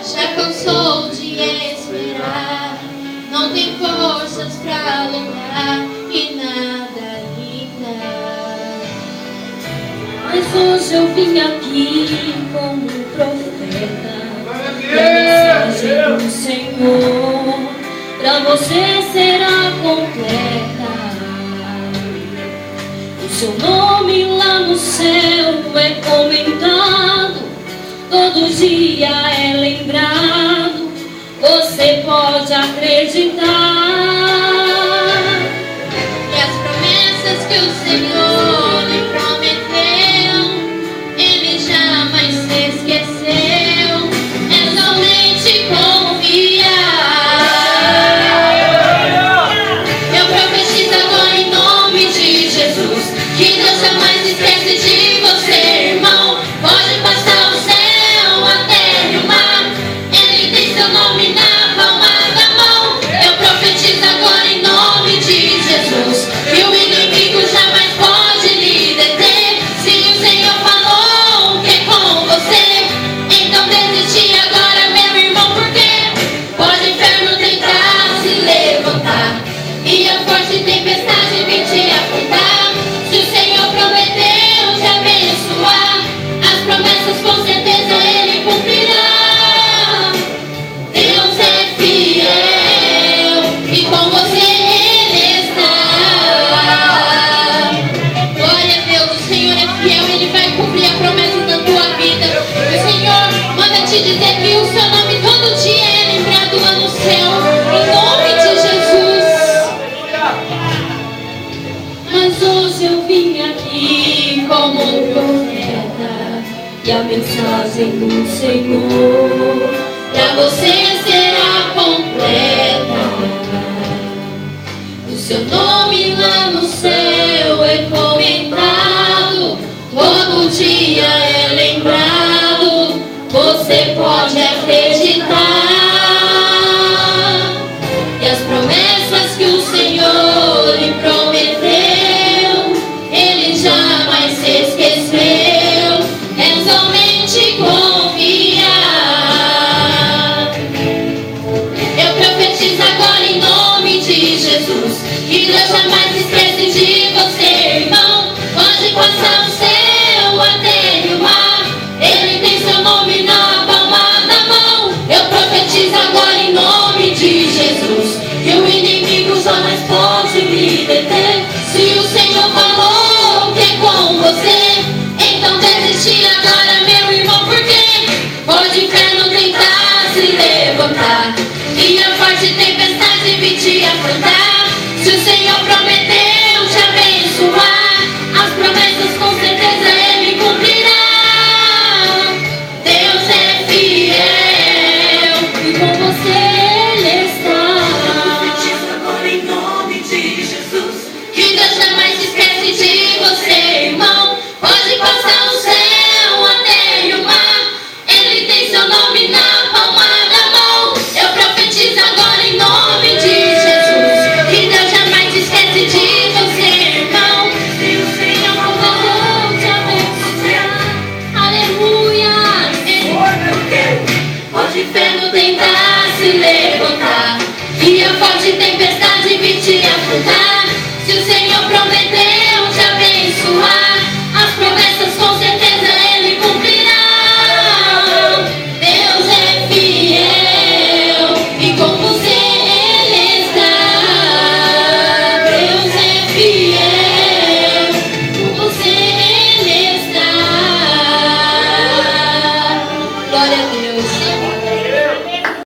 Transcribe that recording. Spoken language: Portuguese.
Já cansou de esperar, não tem forças pra lutar e nada lidar. Mas hoje eu vim aqui como profeta, e a mensagem do Senhor pra você será completa. O seu nome lá no céu é comentado, todo dia é lembrado, você pode acreditar. E as promessas que o Senhor lhe prometeu, Ele jamais se esqueceu, é somente confiar. Eu profetizo agora em nome de Jesus, que Deus jamais esquece de você, irmão. Pode passar o céu, a terra e o mar, Ele tem seu nome na palma da mão. Eu profetizo agora em nome de Jesus, que o inimigo jamais pode lhe deter. Se o Senhor falou que é com você, então desistir agora, meu irmão, porque pode o inferno tentar se levantar e a forte tempestade vir te afundar. Se o Senhor prometeu te abençoar, as promessas com certeza Ele cumprirá. Deus é fiel e com você Ele está. Glória a Deus, o Senhor é fiel, Ele vai cumprir a promessa na tua vida. O Senhor manda te dizer que o seu nome todo dia é lembrado lá no céu, em nome de Jesus. Mas hoje eu vim aqui como profeta, e a mensagem do Senhor Pra você será completa. o seu nome lá no céu é comentado, todo dia é lembrado, você pode acreditar. E as promessas que o Senhor lhe prometeu, Ele jamais se esqueceu, é somente confiar. Eu profetizo agora em nome de Jesus, que Deus jamais esquece de você, irmão. Pode passar o céu, a terra e o mar, Ele tem seu nome na palma da mão. Eu profetizo agora em nome de Jesus, que o inimigo jamais pode me deter. Se o Senhor falou que é com você, então desistir agora, meu irmão, porque pode o inferno tentar se levantar e a forte tempestade vir te afundar. Se o Senhor prometeu te abençoar, as promessas com certeza Ele cumprirá. Deus é fiel E com você Ele está. agora em nome de Jesus, que Deus jamais se esquece de você, irmão. Pode passar o céu, a terra e o mar, Ele tem seu nome na palma da mão. Eu profetizo agora em nome de Jesus, que Deus jamais se esquece de você, irmão. Se o Senhor falou te abençoar, aleluia. Pode o inferno tentar